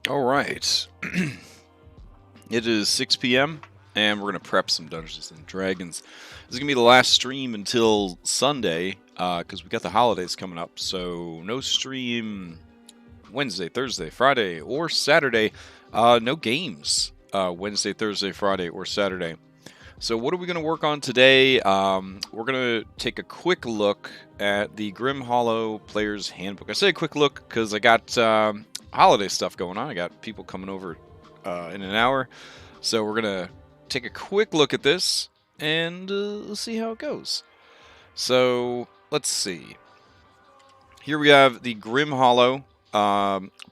All right. It is 6 p.m. and we're going to prep some Dungeons and Dragons. This is going to be the last stream until Sunday because we got the holidays coming up. So no stream Wednesday, Thursday, Friday, or Saturday. No games Wednesday, Thursday, Friday, or Saturday. So what are we going to work on today? We're going to take a quick look at the Grimhollow Player's Handbook. I say a quick look because I got holiday stuff going on. I got people coming over in an hour. So we're going to take a quick look at this and see how it goes. So let's see. Here we have the Grimhollow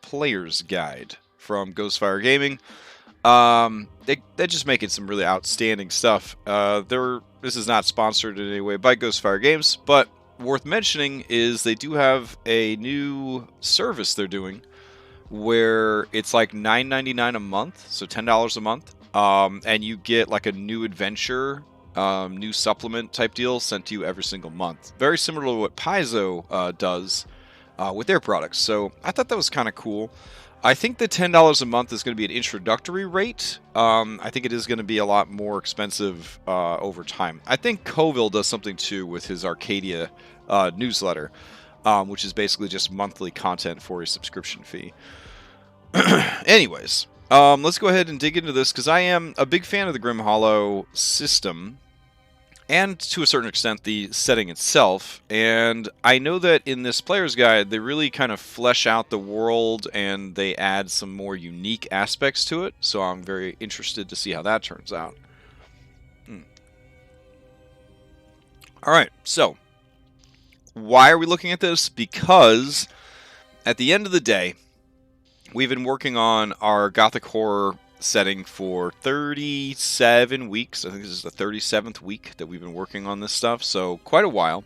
Player's Guide from Ghostfire Gaming. They're just making some really outstanding stuff. This is not sponsored in any way by Ghostfire Games, but worth mentioning is they do have a new service they're doing where it's like $9.99 a month, so $10 a month, and you get like a new adventure, new supplement type deal sent to you every single month. Very similar to what Paizo does with their products. So I thought that was kind of cool. I think the $10 a month is going to be an introductory rate. I think it is going to be a lot more expensive over time. I think Coville does something too with his Arcadia newsletter, which is basically just monthly content for a subscription fee. Anyways, let's go ahead and dig into this because I am a big fan of the Grimhollow system and to a certain extent the setting itself, and I know that in this player's guide they really kind of flesh out the world and they add some more unique aspects to it, so I'm very interested to see how that turns out. Alright, so why are we looking at this? Because at the end of the day, we've been working on our Gothic Horror setting for 37 weeks. I think this is the 37th week that we've been working on this stuff, so quite a while.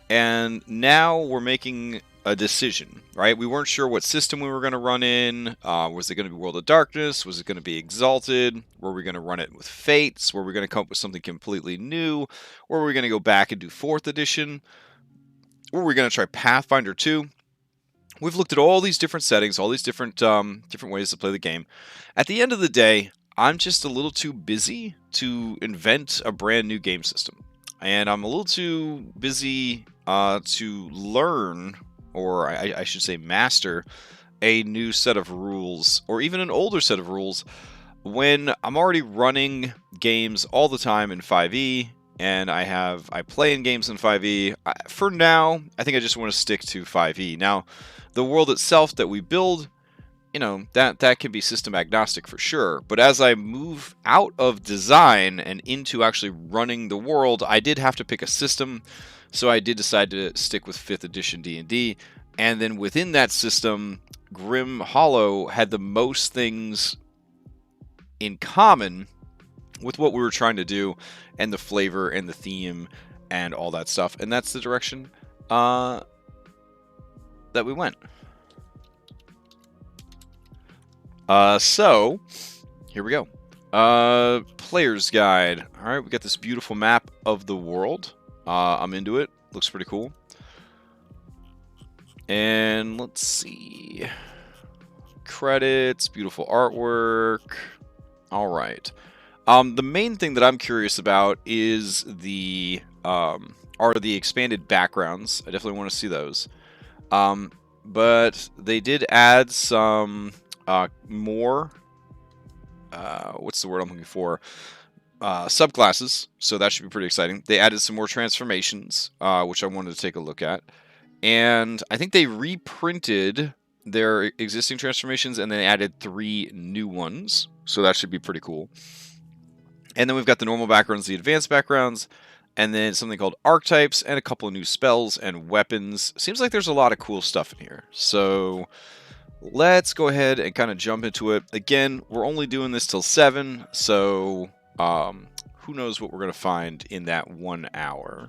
And now we're making a decision, right? We weren't sure what system we were going to run in. Was it going to be World of Darkness? Was it going to be Exalted? Were we going to run it with Fates? Were we going to come up with something completely new? Or were we going to go back and do 4th edition? Or were we going to try Pathfinder 2? We've looked at all these different settings, all these different ways to play the game. At the end of the day, I'm just a little too busy to invent a brand new game system. And I'm a little too busy to learn, or I should say master, a new set of rules, or even an older set of rules, when I'm already running games all the time in 5e, and I play in games in 5e. For now, I think I just want to stick to 5e. Now, the world itself that we build, you know, that can be system agnostic for sure. But as I move out of design and into actually running the world, I did have to pick a system. So I did decide to stick with 5th edition D&D. And then within that system, Grimhollow had the most things in common with what we were trying to do, and the flavor and the theme and all that stuff. And that's the direction that we went. So here we go. Player's guide. All right, we got this beautiful map of the world. I'm into it. Looks pretty cool. And let's see. Credits, beautiful artwork. All right. The main thing that I'm curious about is are the expanded backgrounds. I definitely want to see those. But they did add some more, what's the word I'm looking for? Subclasses, so that should be pretty exciting. They added some more transformations, which I wanted to take a look at. And I think they reprinted their existing transformations and they added 3 new ones, so that should be pretty cool. And then we've got the normal backgrounds, the advanced backgrounds, and then something called archetypes, and a couple of new spells and weapons. Seems like there's a lot of cool stuff in here. So let's go ahead and kind of jump into it. Again, we're only doing this till 7, so who knows what we're going to find in that 1 hour.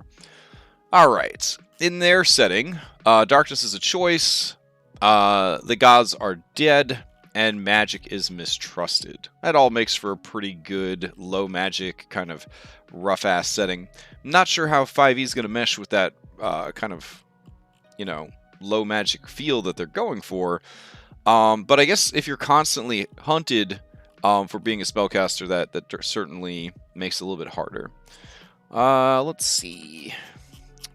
All right. In their setting, darkness is a choice, the gods are dead, and magic is mistrusted. That all makes for a pretty good low magic kind of rough-ass setting. Not sure how 5e is going to mesh with that kind of, you know, low magic feel that they're going for. But I guess if you're constantly hunted for being a spellcaster, that certainly makes it a little bit harder. Let's see.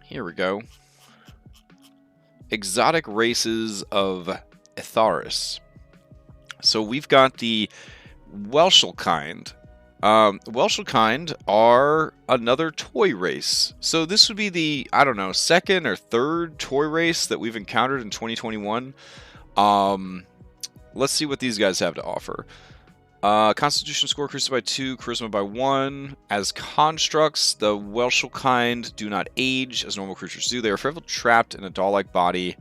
Here we go. Exotic races of Atharis. So we've got the Welshel-kind. Welshel-kind are another toy race. So this would be the, I don't know, second or third toy race that we've encountered in 2021. Let's see what these guys have to offer. Constitution score increases by 2, charisma by 1. As constructs, the Welshel-kind do not age as normal creatures do. They are forever trapped in a doll-like body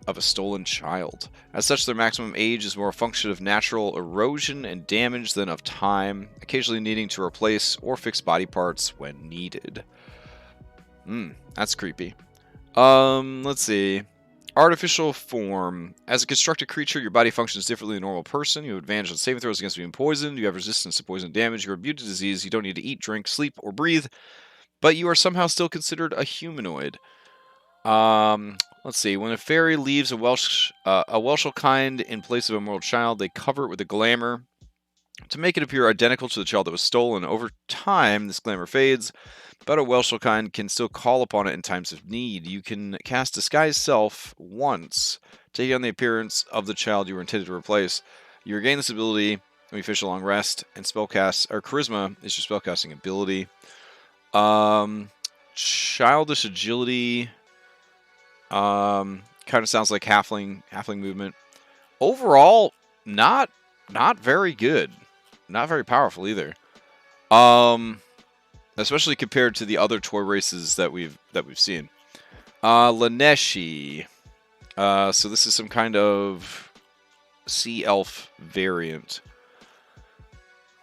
of a stolen child. As such, their maximum age is more a function of natural erosion and damage than of time, occasionally needing to replace or fix body parts when needed. That's creepy. Let's see. Artificial form. As a constructed creature, your body functions differently than a normal person. You have advantage on saving throws against being poisoned. You have resistance to poison damage. You're immune to disease. You don't need to eat, drink, sleep, or breathe. But you are somehow still considered a humanoid. Let's see. When a fairy leaves a Welshel-kind in place of a mortal child, they cover it with a glamour to make it appear identical to the child that was stolen. Over time, this glamour fades, but a Welshel-kind can still call upon it in times of need. You can cast Disguise Self once, taking on the appearance of the child you were intended to replace. You regain this ability when you finish a long rest, and spellcast or charisma is your spellcasting ability. Childish agility. Kind of sounds like halfling movement. Overall, not very good. Not very powerful either. Especially compared to the other toy races that we've seen. Laneshi. So this is some kind of sea elf variant.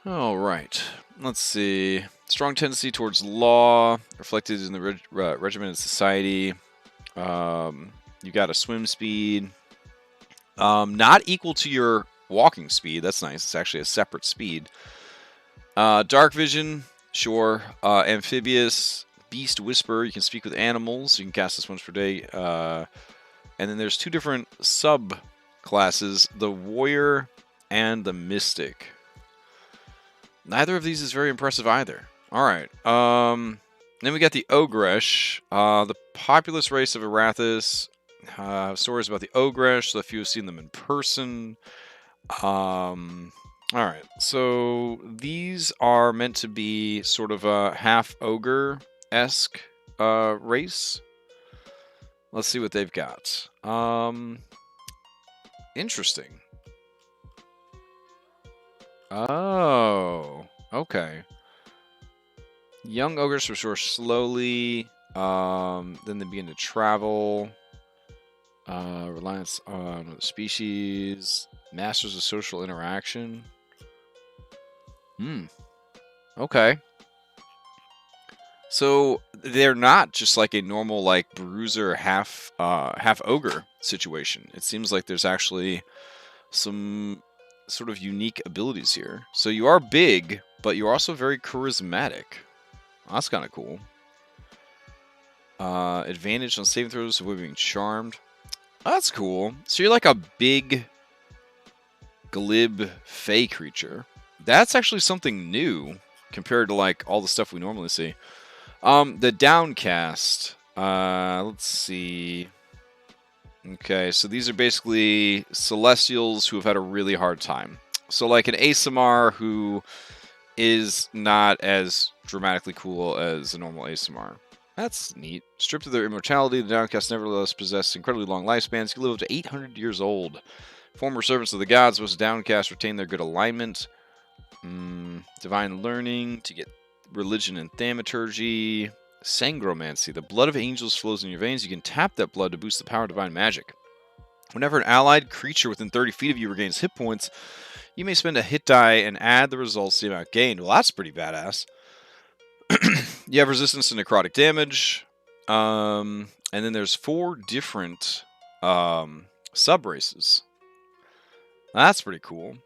All right. Let's see. Strong tendency towards law, reflected in the regimented society. You got a swim speed. Not equal to your walking speed. That's nice. It's actually a separate speed. Dark vision. Sure. Amphibious. Beast Whisper. You can speak with animals. You can cast this once per day. And then there's two different sub-classes. The Warrior and the Mystic. Neither of these is very impressive either. Alright. Then we got the Ogresh. The populous race of Arathis. Stories about the Ogresh, so if you have seen them in person. Alright, so these are meant to be sort of a half-ogre-esque race. Let's see what they've got. Interesting. Oh, okay. Young ogres restore slowly. Then they begin to travel. Reliance on other species. Masters of social interaction. Okay. So they're not just like a normal like bruiser half ogre situation. It seems like there's actually some sort of unique abilities here. So you are big, but you're also very charismatic. That's kind of cool. Advantage on saving throws of being charmed. That's cool. So you're like a big glib fey creature. That's actually something new compared to like all the stuff we normally see. The Downcast. Let's see. Okay, so these are basically Celestials who have had a really hard time. So like an Aasimar who is not as dramatically cool as a normal Aasimar. That's neat. Stripped of their immortality, the Downcast nevertheless possess incredibly long lifespans. Can live up to 800 years old. Former servants of the gods, most Downcast retain their good alignment. Divine learning to get religion and thaumaturgy. Sangromancy. The blood of angels flows in your veins. You can tap that blood to boost the power of divine magic. Whenever an allied creature within 30 feet of you regains hit points, you may spend a hit die and add the results to the amount gained. Well, that's pretty badass. You have resistance to necrotic damage. And then there's 4 different sub-races. That's pretty cool.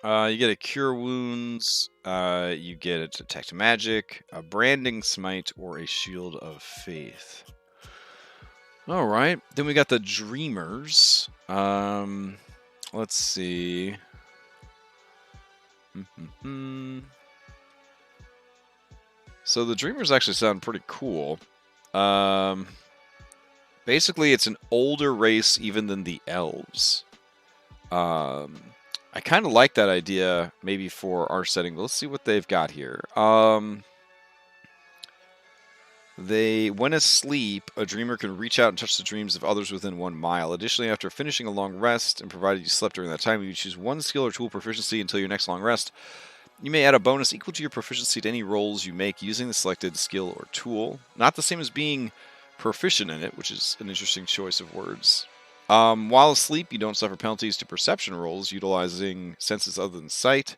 You get a Cure Wounds, you get a Detect Magic, a Branding Smite, or a Shield of Faith. Alright, then we got the Dreamers. Let's see. So the Dreamers actually sound pretty cool. Basically, it's an older race even than the Elves. I kind of like that idea maybe for our setting. But let's see what they've got here. When asleep, a dreamer can reach out and touch the dreams of others within 1 mile. Additionally, after finishing a long rest, and provided you slept during that time, you choose one skill or tool proficiency until your next long rest. You may add a bonus equal to your proficiency to any rolls you make using the selected skill or tool. Not the same as being proficient in it, which is an interesting choice of words. While asleep, you don't suffer penalties to perception rolls utilizing senses other than sight.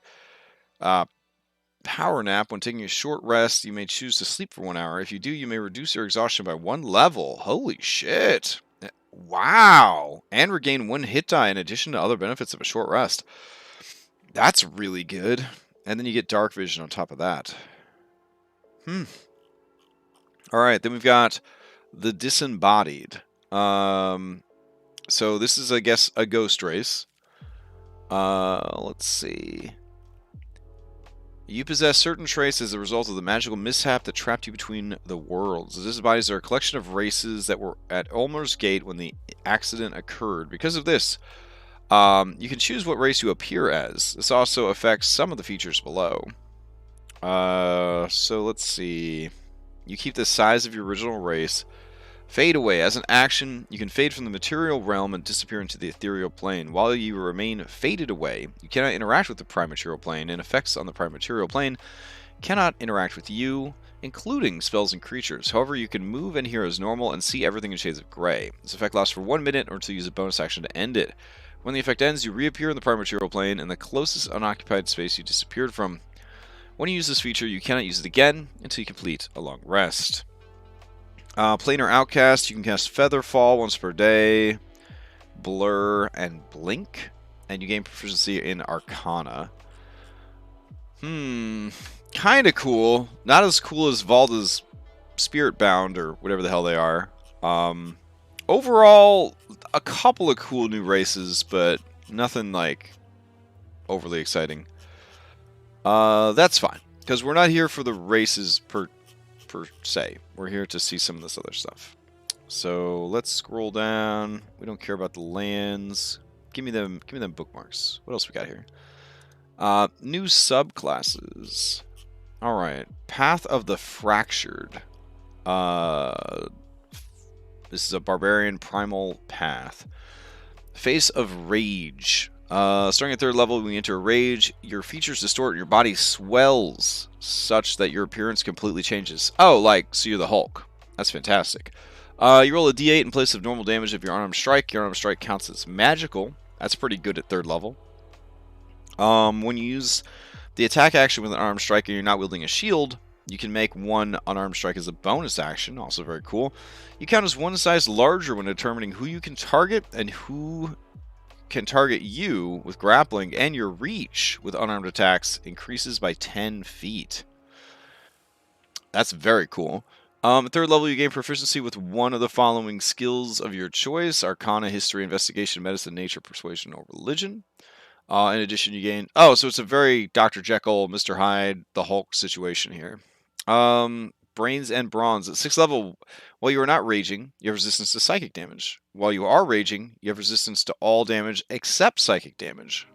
Power nap. When taking a short rest, you may choose to sleep for 1 hour. If you do, you may reduce your exhaustion by 1 level. Holy shit. Wow. And regain 1 hit die in addition to other benefits of a short rest. That's really good. And then you get dark vision on top of that. Alright, then we've got the Disembodied. So this is, I guess, a ghost race. Let's see. You possess certain traits as a result of the magical mishap that trapped you between the worlds. The Disembodied are a collection of races that were at Ulmer's Gate when the accident occurred. Because of this, you can choose what race you appear as. This also affects some of the features below. So let's see. You keep the size of your original race. Fade away. As an action, you can fade from the material realm and disappear into the ethereal plane. While you remain faded away, you cannot interact with the prime material plane, and effects on the prime material plane cannot interact with you, including spells and creatures. However, you can move and hear as normal and see everything in shades of gray. This effect lasts for 1 minute or to use a bonus action to end it. When the effect ends, you reappear in the prime material plane in the closest unoccupied space you disappeared from. When you use this feature, you cannot use it again until you complete a long rest. Planar Outcast, you can cast Featherfall once per day, Blur, and Blink, and you gain proficiency in Arcana. Kind of cool. Not as cool as Valda's Spiritbound, or whatever the hell they are. Overall, a couple of cool new races, but nothing, like, overly exciting. That's fine, because we're not here for the races per se. We're here to see some of this other stuff. So let's scroll down. We don't care about the lands. Give me them bookmarks. What else we got here? New subclasses. All right. Path of the Fractured. This is a Barbarian Primal Path. Face of Rage. Starting at 3rd level, when you enter a rage, your features distort and your body swells such that your appearance completely changes. Oh, like, so you're the Hulk. That's fantastic. You roll a d8 in place of normal damage of your unarmed strike. Your unarmed strike counts as magical. That's pretty good at 3rd level. When you use the attack action with an unarmed strike and you're not wielding a shield, you can make 1 unarmed strike as a bonus action. Also very cool. You count as 1 size larger when determining who you can target and who can target you with grappling, and your reach with unarmed attacks increases by 10 feet. That's very cool. At 3rd level, you gain proficiency with 1 of the following skills of your choice: Arcana, History, Investigation, Medicine, Nature, Persuasion, or Religion. In addition, you gain... Oh, so it's a very Dr. Jekyll, Mr. Hyde, the Hulk situation here. Brains and Bronze. At 6th level, while you are not raging, you have resistance to psychic damage. While you are raging, you have resistance to all damage except psychic damage.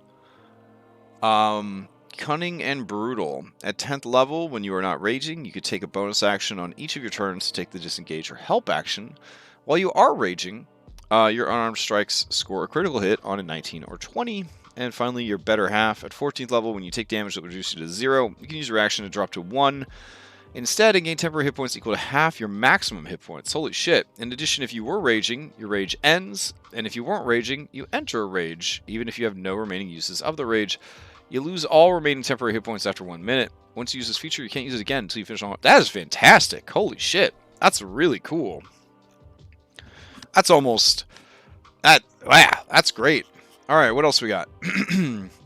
Cunning and Brutal. At 10th level, when you are not raging, you could take a bonus action on each of your turns to take the Disengage or Help action. While you are raging, your unarmed strikes score a critical hit on a 19 or 20. And finally, your Better Half. At 14th level, when you take damage that reduces you to 0, you can use your action to drop to 1. Instead, and gain temporary hit points equal to half your maximum hit points. Holy shit. In addition, if you were raging, your rage ends. And if you weren't raging, you enter a rage. Even if you have no remaining uses of the rage, you lose all remaining temporary hit points after 1 minute. Once you use this feature, you can't use it again until you finish on. That is fantastic. Holy shit. That's really cool. That's almost... Wow, that's great. Alright, what else we got?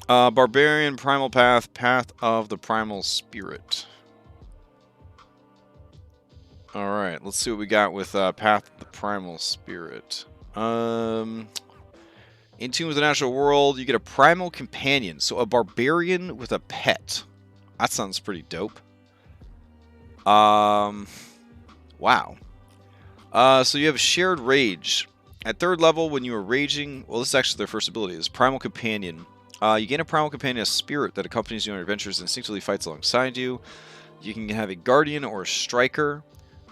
Barbarian, Primal Path, Path of the Primal Spirit. Alright, let's see what we got with Path of the Primal Spirit. In tune with the natural world, you get a Primal Companion. So a Barbarian with a pet. That sounds pretty dope. Wow. So you have Shared Rage. At 3rd level, when you are raging... Well, this is actually their first ability. Is Primal Companion. You gain a Primal Companion, a spirit that accompanies you on your adventures and instinctively fights alongside you. You can have a Guardian or a Striker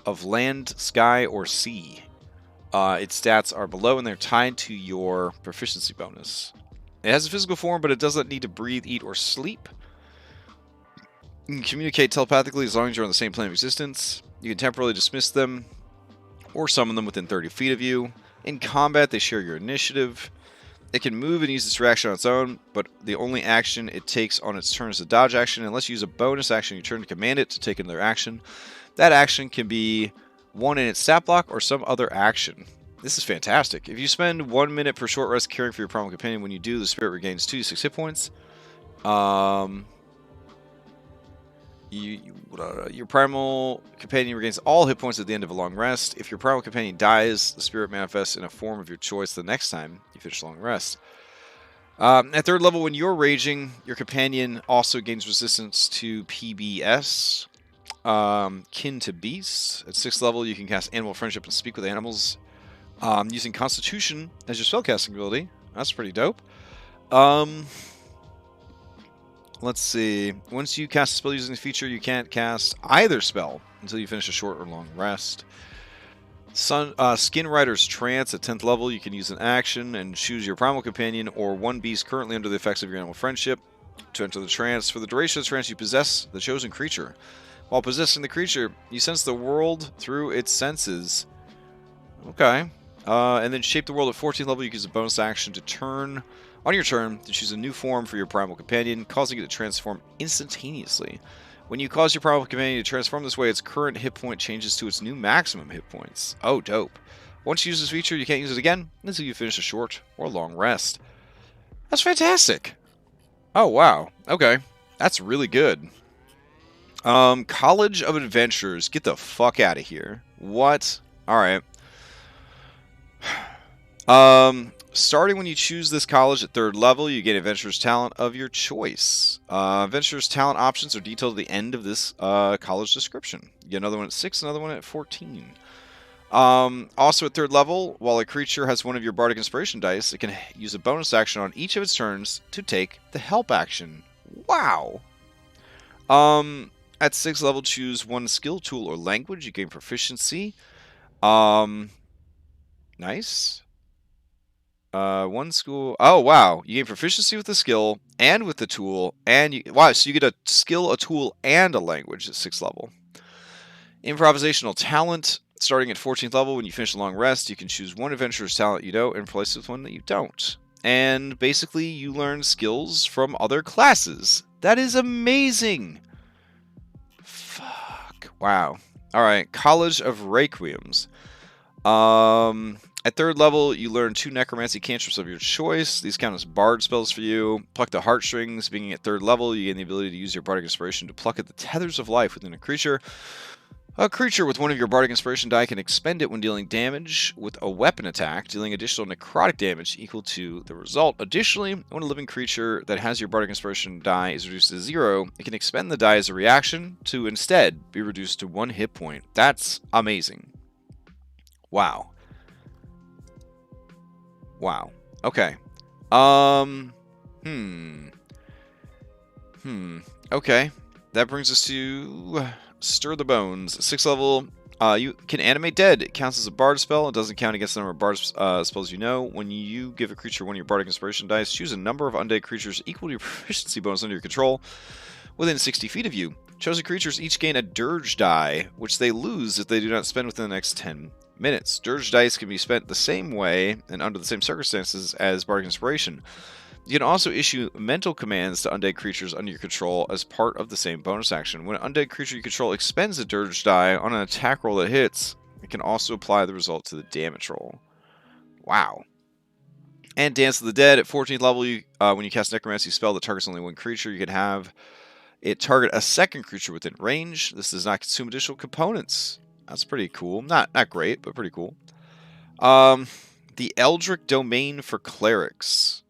of land, sky, or sea. Its stats are below, and they're tied to your proficiency bonus. It has a physical form, but it doesn't need to breathe, eat, or sleep. You can communicate telepathically as long as you're on the same plane of existence. You can temporarily dismiss them or summon them within 30 feet of you. In combat, they share your initiative. It can move and use its reaction on its own, but the only action it takes on its turn is a dodge action, unless you use a bonus action on your turn to command it to take another action. That action can be one in its stat block or some other action. This is fantastic. If you spend 1 minute per short rest caring for your Primal Companion, when you do, the spirit regains 2d6 hit points. Your Primal Companion regains all hit points at the end of a long rest. If your Primal Companion dies, the spirit manifests in a form of your choice the next time you finish a long rest. At 3rd level, when you're raging, your companion also gains resistance to PBS, kin to beasts. At 6th level, you can cast Animal Friendship and speak with animals, using Constitution as your spellcasting ability. That's pretty dope. Let's see. Once you cast a spell using the feature, you can't cast either spell until you finish a short or long rest. Skin Rider's Trance. At 10th level, you can use an action and choose your Primal Companion or one beast currently under the effects of your Animal Friendship to enter the trance. For the duration of the trance, you possess the chosen creature. While possessing the creature, you sense the world through its senses. Okay. And then shape the world at 14th level. You can use a bonus action to turn... On your turn, to choose a new form for your Primal Companion, causing it to transform instantaneously. When you cause your Primal Companion to transform this way, its current hit point changes to its new maximum hit points. Oh, dope. Once you use this feature, you can't use it again until you finish a short or long rest. That's fantastic. Oh, wow. Okay. That's really good. College of Adventures. Get the fuck out of here. What? Alright. Starting when you choose this college at 3rd level, you get Adventurer's Talent of your choice. Adventurer's Talent options are detailed at the end of this college description. You get another one at 6, another one at 14. Also at 3rd level, while a creature has one of your Bardic Inspiration dice, it can use a bonus action on each of its turns to take the Help action. Wow! At 6th level, choose one skill, tool, or language. You gain proficiency. Nice. One school. Oh, wow. You gain proficiency with the skill and with the tool. And wow, so you get a skill, a tool, and a language at 6th level. Improvisational talent. Starting at 14th level, when you finish a long rest, you can choose one adventurer's talent you know and replace it with one that you don't. And basically, you learn skills from other classes. That is amazing. Fuck. Wow. Alright. College of Requiems. At 3rd level, you learn 2 necromancy cantrips of your choice. These count as bard spells for you. Pluck the Heartstrings. Being at 3rd level, you gain the ability to use your bardic inspiration to pluck at the tethers of life within a creature. A creature with one of your bardic inspiration die can expend it when dealing damage with a weapon attack, dealing additional necrotic damage equal to the result. Additionally, when a living creature that has your bardic inspiration die is reduced to 0, it can expend the die as a reaction to instead be reduced to 1 hit point. That's amazing. Wow. Wow. Okay. Okay. That brings us to Stir the Bones. 6th level, you can animate dead. It counts as a bard spell. It doesn't count against the number of bard spells you know. When you give a creature one of your bardic inspiration dice, choose a number of undead creatures equal to your proficiency bonus under your control within 60 feet of you. Chosen creatures each gain a dirge die, which they lose if they do not spend within the next 10 minutes. Dirge dice can be spent the same way and under the same circumstances as bardic inspiration. You can also issue mental commands to undead creatures under your control as part of the same bonus action. When an undead creature you control expends a dirge die on an attack roll that hits, it can also apply the result to the damage roll. Wow. And Dance of the Dead. At 14th level, when you cast Necromancy spell that targets only one creature, you can have it target a second creature within range. This does not consume additional components. That's pretty cool. Not great, but pretty cool. The Eldritch Domain for Clerics.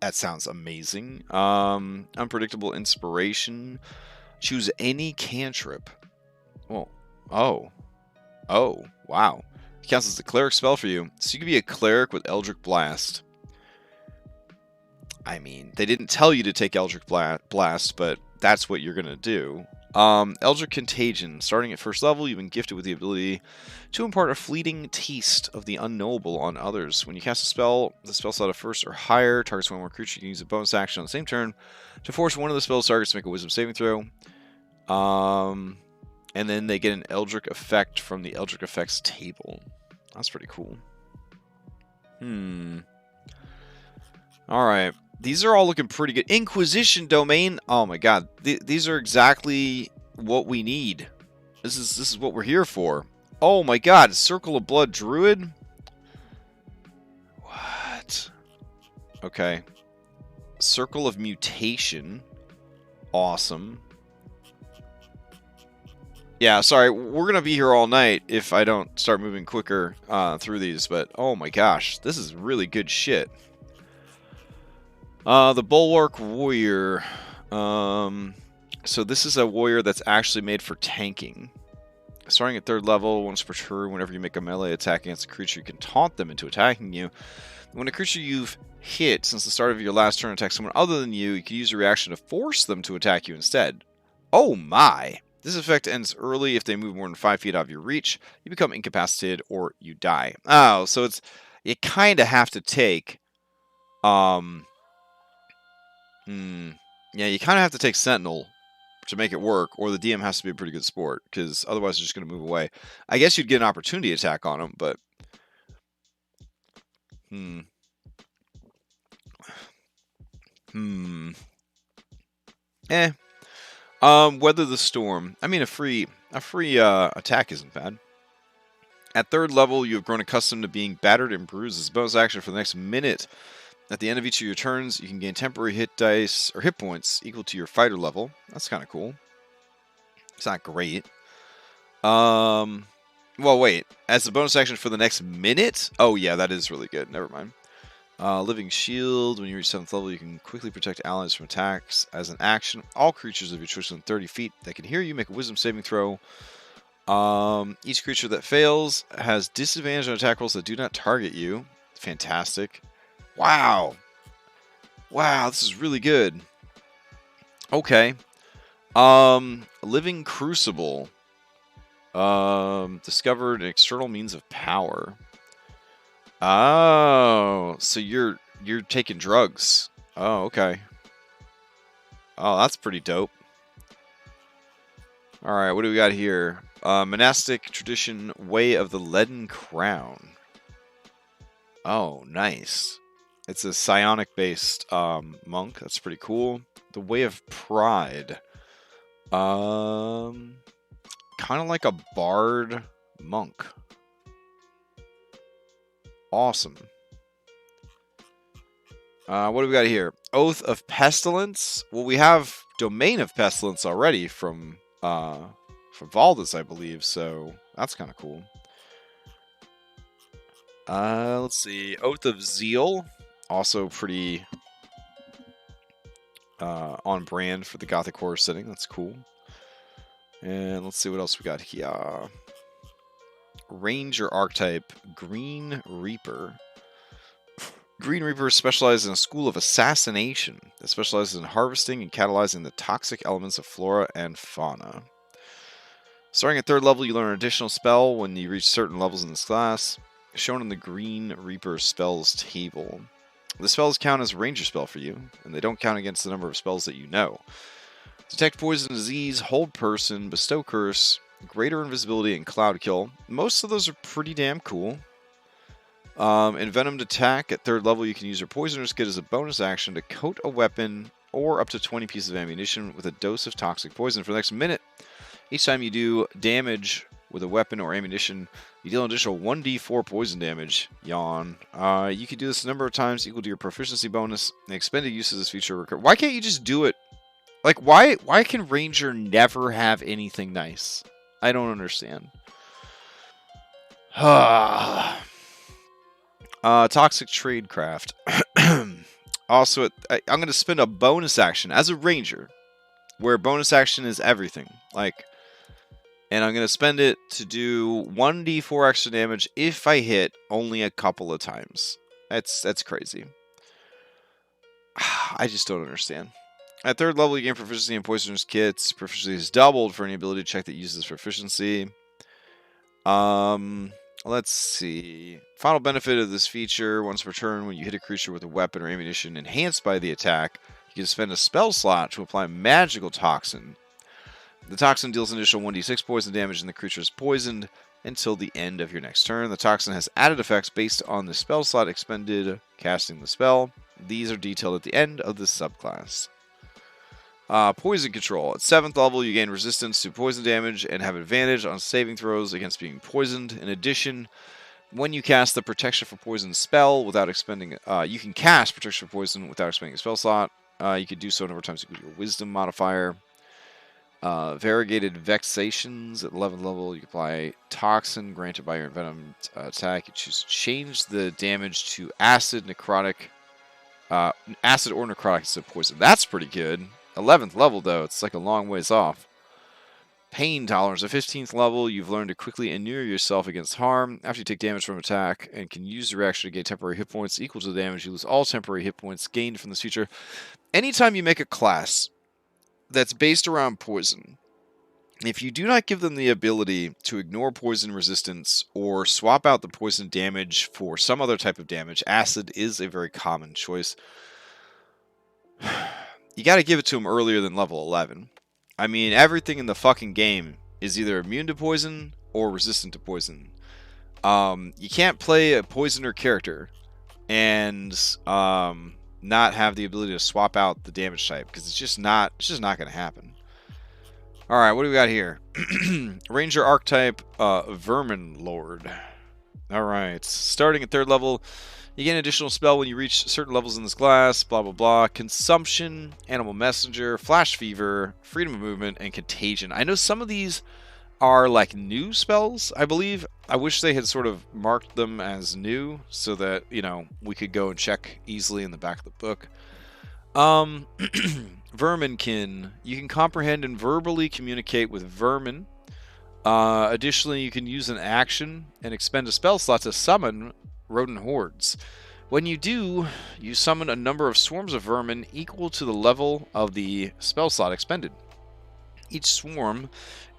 That sounds amazing. Unpredictable Inspiration. Choose any cantrip. Well, oh, wow. It counts as a cleric spell for you. So you can be a cleric with Eldritch Blast. I mean, they didn't tell you to take Eldritch Blast, but that's what you're going to do. Eldritch Contagion. Starting at first level, you've been gifted with the ability to impart a fleeting taste of the unknowable on others. When you cast a spell, the spell slot of first or higher targets one more creature. You can use a bonus action on the same turn to force one of the spell's targets to make a wisdom saving throw. And then they get an Eldritch effect from the Eldritch effects table. That's pretty cool. Alright. These are all looking pretty good. Inquisition Domain. Oh my god. These are exactly what we need. This is what we're here for. Oh my god. Circle of Blood Druid? What? Okay. Circle of Mutation. Awesome. Yeah, sorry. We're going to be here all night if I don't start moving quicker through these. But oh my gosh. This is really good shit. The Bulwark Warrior. So this is a warrior that's actually made for tanking. Starting at 3rd level, once per turn, whenever you make a melee attack against a creature, you can taunt them into attacking you. When a creature you've hit since the start of your last turn attacks someone other than you, you can use a reaction to force them to attack you instead. Oh my! This effect ends early if they move more than 5 feet out of your reach. You become incapacitated or you die. Oh, so it's you kind of have to take yeah, you kind of have to take Sentinel to make it work, or the DM has to be a pretty good sport, because otherwise they're just going to move away. I guess you'd get an opportunity attack on them, but... Weather the Storm. I mean, a free attack isn't bad. At 3rd level, you have grown accustomed to being battered and bruised. As a bonus action for the next minute, at the end of each of your turns, you can gain temporary hit dice or hit points equal to your fighter level. That's kind of cool. It's not great. Well, wait. As a bonus action for the next minute? Oh, yeah, that is really good. Never mind. Living Shield. When you reach 7th level, you can quickly protect allies from attacks. As an action, all creatures of your choice within 30 feet that can hear you make a wisdom saving throw. Each creature that fails has disadvantage on attack rolls that do not target you. Fantastic. Wow. Wow, this is really good. Okay. Living Crucible. Discovered an external means of power. Oh, so you're taking drugs. Oh, okay. Oh, that's pretty dope. Alright, what do we got here? Monastic Tradition, Way of the Leaden Crown. Oh, nice. It's a psionic-based monk. That's pretty cool. The Way of Pride. Kind of like a bard monk. Awesome. What do we got here? Oath of Pestilence. Well, we have Domain of Pestilence already from Valdis, I believe. So that's kind of cool. Let's see. Oath of Zeal. Also pretty on brand for the Gothic Horror setting. That's cool. And let's see what else we got here. Ranger archetype, Green Reaper. Green Reaper specializes in a school of assassination that specializes in harvesting and catalyzing the toxic elements of flora and fauna. Starting at 3rd level, you learn an additional spell when you reach certain levels in this class, shown in the Green Reaper spells table. The spells count as a ranger spell for you, and they don't count against the number of spells that you know. Detect Poison, Disease, Hold Person, Bestow Curse, Greater Invisibility, and Cloud Kill. Most of those are pretty damn cool. Envenomed Attack. At 3rd level, you can use your Poisoner's Kit as a bonus action to coat a weapon or up to 20 pieces of ammunition with a dose of toxic poison for the next minute. Each time you do damage with a weapon or ammunition, you deal an additional 1d4 poison damage. Yawn. You can do this a number of times equal to your proficiency bonus. And expended use of this feature recur. Why can't you just do it? Like, why can Ranger never have anything nice? I don't understand. Toxic Tradecraft. Also, I'm going to spend a bonus action as a ranger, where bonus action is everything. And I'm going to spend it to do 1d4 extra damage if I hit only a couple of times. That's crazy. I just don't understand. At 3rd level, you gain proficiency in Poisoner's Kits. Proficiency is doubled for any ability check that uses proficiency. Let's see. Final benefit of this feature: once per turn, when you hit a creature with a weapon or ammunition enhanced by the attack, you can spend a spell slot to apply Magical Toxin. The toxin deals an additional 1d6 poison damage, and the creature is poisoned until the end of your next turn. The toxin has added effects based on the spell slot expended casting the spell. These are detailed at the end of this subclass. Poison Control. At 7th level, you gain resistance to poison damage and have advantage on saving throws against being poisoned. In addition, when you cast the Protection for Poison spell without expending... you can cast Protection for Poison without expending a spell slot. You can do so a number of times equal to your Wisdom modifier. Variegated Vexations. At 11th level, you apply Toxin granted by your Envenomed attack. You choose to change the damage to Acid, Necrotic... acid or Necrotic instead of Poison. That's pretty good. 11th level, though, it's like a long ways off. Pain Tolerance. At 15th level, you've learned to quickly inure yourself against harm after you take damage from attack, and can use the reaction to gain temporary hit points equal to the damage. You lose all temporary hit points gained from this feature. Anytime you make a class that's based around poison, if you do not give them the ability to ignore poison resistance or swap out the poison damage for some other type of damage, acid is a very common choice. You got to give it to them earlier than level 11. I mean, everything in the fucking game is either immune to poison or resistant to poison. You can't play a poisoner character and not have the ability to swap out the damage type, because it's just not going to happen. All right, what do we got here? Ranger archetype, Vermin Lord. All right, starting at 3rd level. You get an additional spell when you reach certain levels in this class, blah, blah, blah. Consumption, Animal Messenger, Flash Fever, Freedom of Movement, and Contagion. I know some of these are like new spells, I believe. I wish they had sort of marked them as new so that, you know, we could go and check easily in the back of the book. Verminkin. You can comprehend and verbally communicate with vermin. Additionally, you can use an action and expend a spell slot to summon rodent hordes. When you do, you summon a number of swarms of vermin equal to the level of the spell slot expended. Each swarm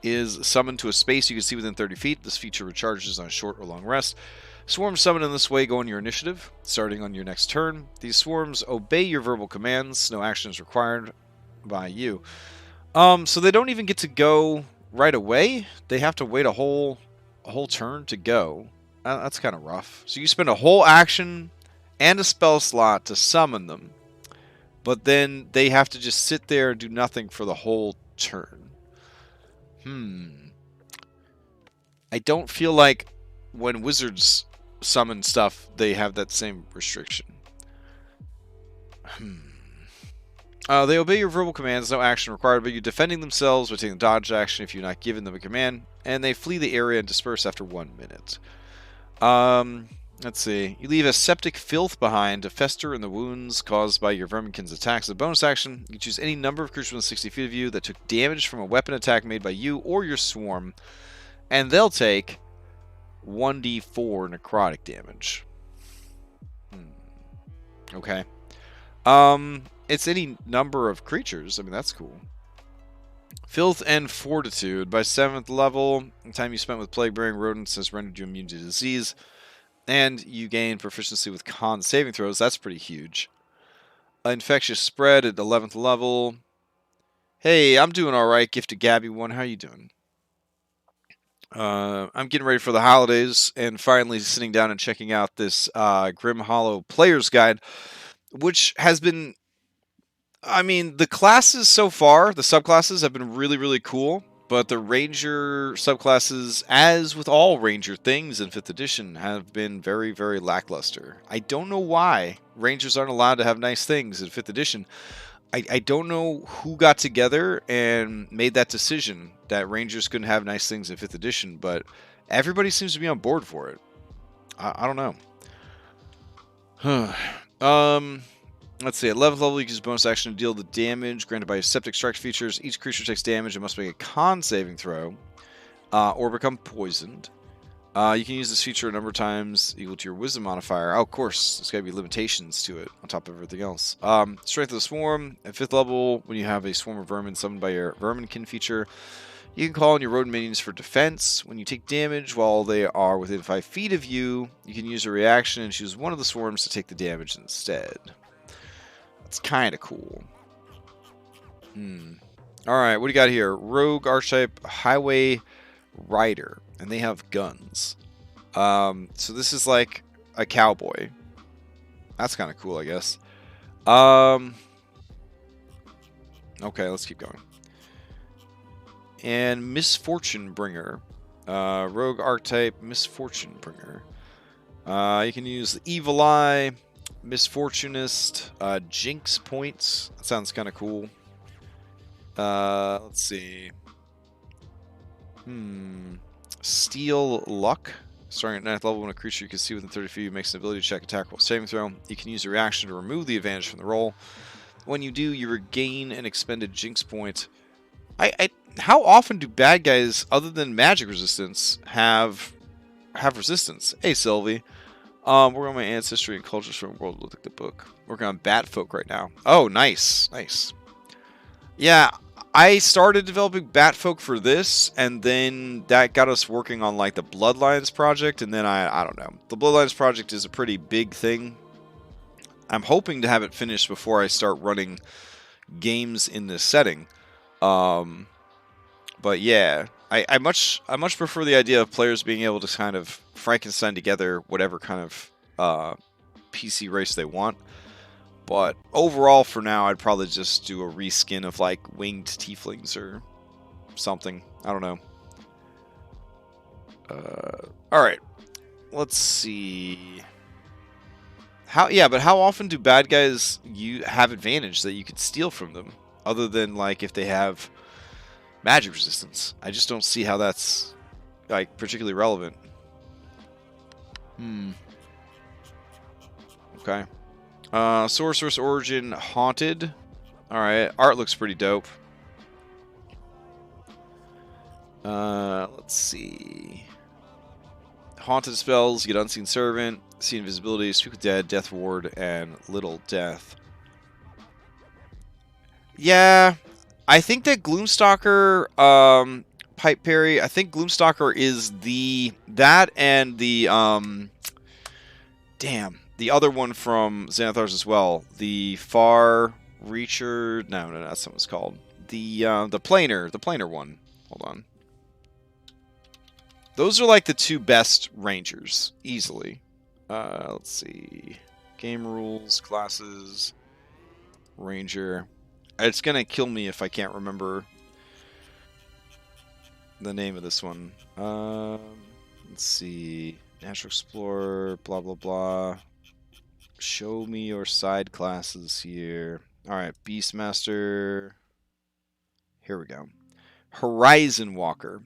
is summoned to a space you can see within 30 feet. This feature recharges on a short or long rest. Swarms summoned in this way go on your initiative, starting on your next turn. These swarms obey your verbal commands. No action is required by you. So they don't even get to go right away. They have to wait a whole turn to go. That's kind of rough. So you spend a whole action and a spell slot to summon them, but then they have to just sit there and do nothing for the whole turn. I don't feel like when wizards summon stuff, they have that same restriction. They obey your verbal commands, no action required, but you defending themselves by taking the dodge action if you're not giving them a command, and they flee the area and disperse after 1 minute. Let's see. You leave a septic filth behind to fester in the wounds caused by your verminkin's attacks. As a bonus action, you choose any number of creatures within 60 feet of you that took damage from a weapon attack made by you or your swarm, and they'll take 1d4 necrotic damage. Okay. It's any number of creatures. I mean, that's cool. Filth and Fortitude. By 7th level, the time you spent with plague-bearing rodents has rendered you immune to disease, and you gain proficiency with con saving throws. That's pretty huge. Infectious Spread at 11th level. Hey, I'm doing alright, Gifted Gabby 1. How you doing? I'm getting ready for the holidays, and finally sitting down and checking out this Grimhollow Player's Guide, which has been... I mean, the classes so far, the subclasses, have been really, really cool, but the Ranger subclasses, as with all Ranger things in 5th edition, have been very, very lackluster. I don't know why Rangers aren't allowed to have nice things in 5th edition. I don't know who got together and made that decision that Rangers couldn't have nice things in 5th edition, but everybody seems to be on board for it. I don't know. Let's see. At 11th level, you can use bonus action to deal the damage granted by Septic Strike features. Each creature takes damage and must make a con saving throw, or become poisoned. You can use this feature a number of times equal to your wisdom modifier. Oh, of course, there's got to be limitations to it on top of everything else. Strength of the Swarm. At 5th level, when you have a swarm of vermin summoned by your Verminkin feature, you can call on your rodent minions for defense. When you take damage while they are within 5 feet of you, you can use a reaction and choose one of the swarms to take the damage instead. That's kind of cool. Alright, what do you got here? Rogue Archetype Highway Rider. And they have guns. So this is like a cowboy. That's kind of cool, I guess. Okay, let's keep going. And Misfortune Bringer. Rogue Archetype Misfortune Bringer. You can use the Evil Eye, Misfortunist, Jinx points. That sounds kind of cool. Let's see. Steal Luck. Starting at 9th level, when a creature you can see within 30 feet of you makes an ability check, attack, roll, saving throw, you can use a reaction to remove the advantage from the roll. When you do, you regain an expended Jinx point. How often do bad guys, other than magic resistance, have resistance? Hey, Sylvie. We're on my Ancestry and Cultures from World Look at the book. Working on Batfolk right now. Oh, nice. Nice. Yeah, I started developing Batfolk for this, and then that got us working on like the Bloodlines project, and then I don't know. The Bloodlines project is a pretty big thing. I'm hoping to have it finished before I start running games in this setting. But yeah, I much prefer the idea of players being able to kind of Frankenstein together whatever kind of PC race they want. But overall, for now, I'd probably just do a reskin of like winged tieflings or something. I don't know. All right, let's see. But how often do bad guys have advantage that you could steal from them, other than like if they have magic resistance? I just don't see how that's like particularly relevant. Okay. Sorceress Origin Haunted. Alright, art looks pretty dope. Let's see. Haunted spells, you get Unseen Servant, See Invisibility, Speak with Dead, Death Ward, and Little Death. Yeah, I think that Gloomstalker, Pipe Parry, I think Gloomstalker is that and the, the other one from Xanathar's as well. The Far Reacher, no, that's what it's called. The planar one. Hold on. Those are like the two best rangers, easily. Let's see. Game rules, classes, ranger. It's gonna kill me if I can't remember the name of this one. Let's see. Natural Explorer, blah blah blah. Show me your side classes here. Alright, Beastmaster. Here we go. Horizon Walker.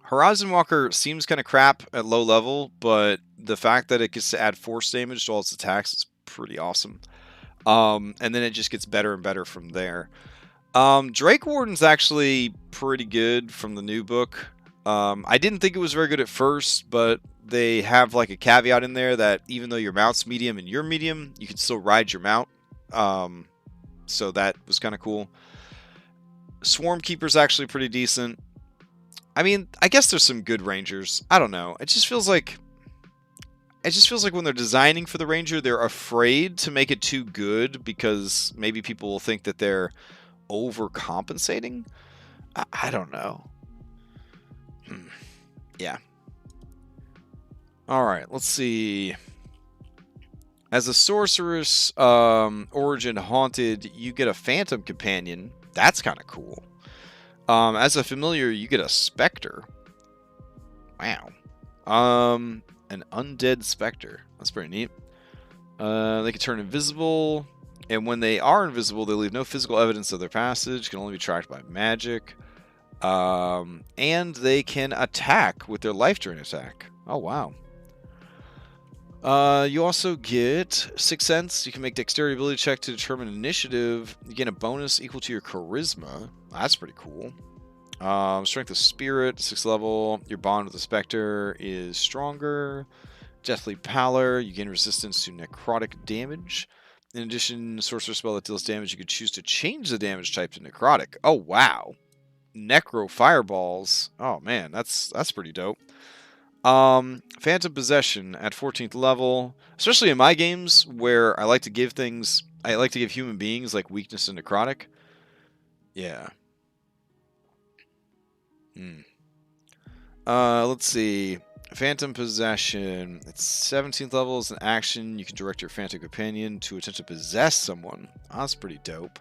Horizon Walker seems kind of crap at low level, but the fact that it gets to add force damage to all its attacks is pretty awesome. And then it just gets better and better from there. Drake Warden's actually pretty good from the new book. I didn't think it was very good at first, but they have like a caveat in there that even though your mount's medium and you're medium, you can still ride your mount. So that was kind of cool. Swarm Keeper's actually pretty decent. I mean, I guess there's some good rangers. I don't know. It just feels like when they're designing for the ranger, they're afraid to make it too good because maybe people will think that they're overcompensating. I don't know. Yeah. All right, let's see. As a sorceress, Origin Haunted, you get a Phantom Companion. That's kind of cool. As a familiar, you get a Spectre. Wow. An Undead Spectre. That's pretty neat. They can turn invisible, and when they are invisible, they leave no physical evidence of their passage, can only be tracked by magic. And they can attack with their life drain attack. Oh, wow. You also get 6 cents. You can make dexterity ability check to determine initiative. You gain a bonus equal to your charisma. That's pretty cool. Strength of spirit, 6th level. Your bond with the specter is stronger. Deathly pallor. You gain resistance to necrotic damage. In addition, sorcerer spell that deals damage, you could choose to change the damage type to necrotic. Oh, wow. Necro fireballs. Oh, man, that's pretty dope. Phantom Possession at 14th level, especially in my games where I like to give human beings like weakness and necrotic. Yeah. Let's see. Phantom Possession. It's 17th level as an action. You can direct your Phantom Companion to attempt to possess someone. That's pretty dope.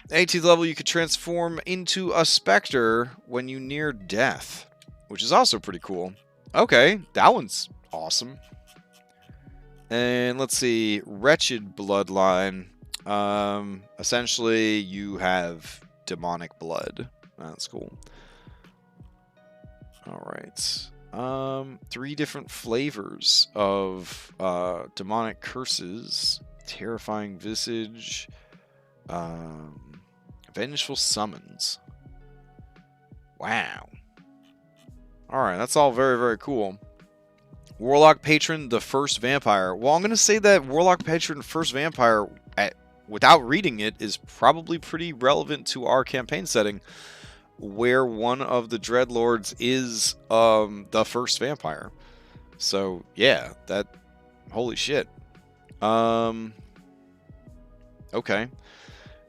18th level, you could transform into a specter when you near death, which is also pretty cool. Okay, that one's awesome. And let's see, Wretched Bloodline. Essentially, you have demonic blood. That's cool. All right. 3 different flavors of demonic curses. Terrifying Visage. Vengeful Summons. Wow. Alright, that's all very, very cool. Warlock Patron, the First Vampire. Well, I'm going to say that Warlock Patron, First Vampire, without reading it, is probably pretty relevant to our campaign setting, where one of the Dreadlords is the First Vampire. So, yeah, holy shit. Okay.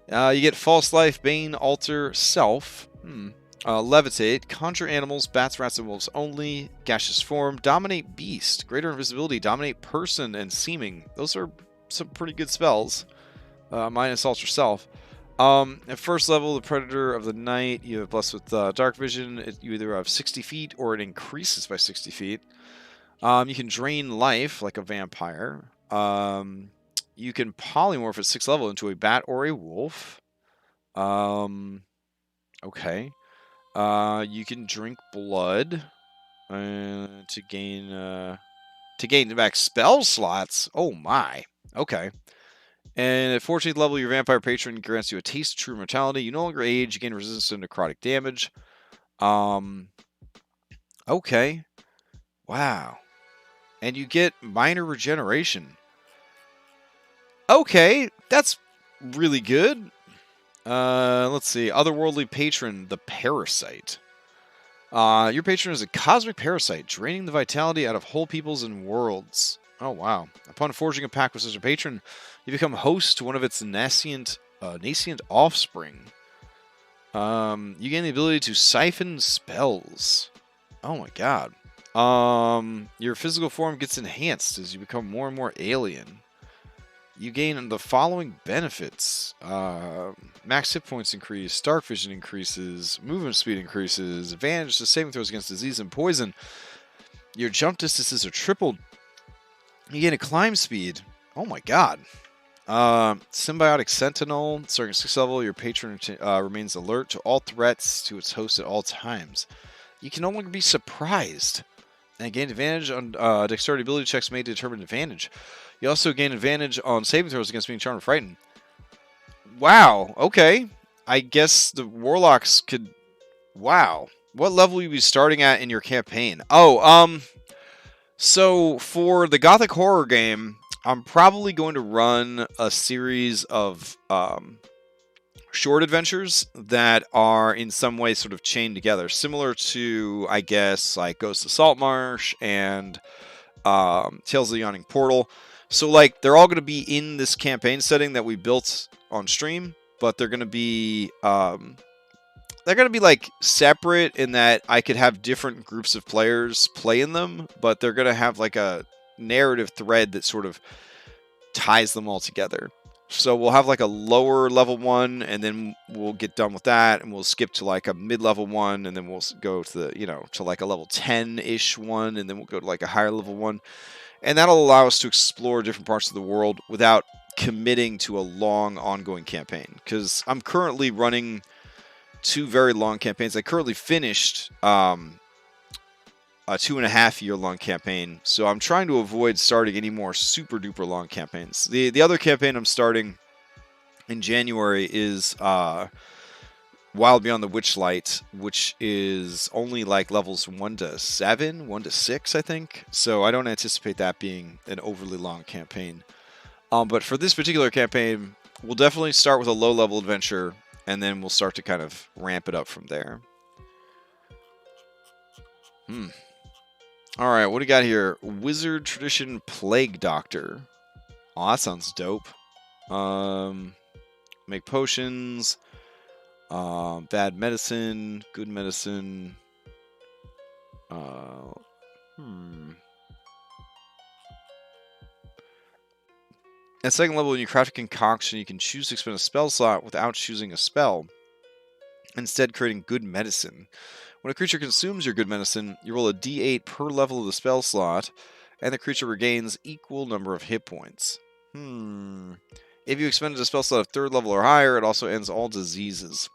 You get False Life, Bane, Alter, Self. Levitate, Conjure Animals, Bats, Rats, and Wolves only. Gaseous Form, Dominate Beast, Greater Invisibility, Dominate Person, and Seeming. Those are some pretty good spells. Minus Alter Self. At first level, the Predator of the Night, you have Blessed with Dark Vision. You either have 60 feet or it increases by 60 feet. You can drain life like a vampire. You can polymorph at 6th level into a bat or a wolf. Okay. You can drink blood to gain back spell slots. Oh my. Okay. And at 14th level, your vampire patron grants you a taste of true mortality. You no longer age. You gain resistance to necrotic damage. Okay. Wow. And you get minor regeneration. Okay, that's really good. Let's see. Otherworldly Patron, the Parasite. Your patron is a cosmic parasite, draining the vitality out of whole peoples and worlds. Oh, wow. Upon forging a pact with such a patron, you become host to one of its nascent offspring. You gain the ability to siphon spells. Oh my god. Your physical form gets enhanced as you become more and more alien. You gain the following benefits. Max hit points increase, dark vision increases, movement speed increases, advantage to saving throws against disease and poison. Your jump distances are tripled. You gain a climb speed. Oh my god. Symbiotic Sentinel. Starting at 6th level, your patron remains alert to all threats to its host at all times. You can no longer be surprised. And gain advantage on dexterity ability checks made to determine advantage. You also gain advantage on saving throws against being charmed or frightened. Wow, okay. I guess the Warlocks could... Wow. What level will you be starting at in your campaign? Oh, so for the Gothic Horror game, I'm probably going to run a series of short adventures that are in some way sort of chained together. Similar to, I guess, like Ghost of Saltmarsh and Tales of the Yawning Portal. So, like, they're all going to be in this campaign setting that we built on stream, but they're going to be, like, separate in that I could have different groups of players play in them, but they're going to have, like, a narrative thread that sort of ties them all together. So we'll have, like, a lower level one, and then we'll get done with that, and we'll skip to, like, a mid-level one, and then we'll go to the, to, like, a level 10-ish one, and then we'll go to, like, a higher level one. And that'll allow us to explore different parts of the world without committing to a long, ongoing campaign. Because I'm currently running 2 very long campaigns. I currently finished a 2.5-year-long campaign, so I'm trying to avoid starting any more super duper long campaigns. The other campaign I'm starting in January is Wild Beyond the Witchlight, which is only like levels 1 to 7, 1 to 6, I think. So I don't anticipate that being an overly long campaign. But for this particular campaign, we'll definitely start with a low-level adventure, and then we'll start to kind of ramp it up from there. Alright, what do we got here? Wizard Tradition Plague Doctor. Oh, that sounds dope. Make potions. Bad medicine. Good medicine. At second level, when you craft a concoction, you can choose to expend a spell slot without choosing a spell, instead creating good medicine. When a creature consumes your good medicine, you roll a d8 per level of the spell slot, and the creature regains equal number of hit points. If you expended a spell slot of 3rd level or higher, it also ends all diseases.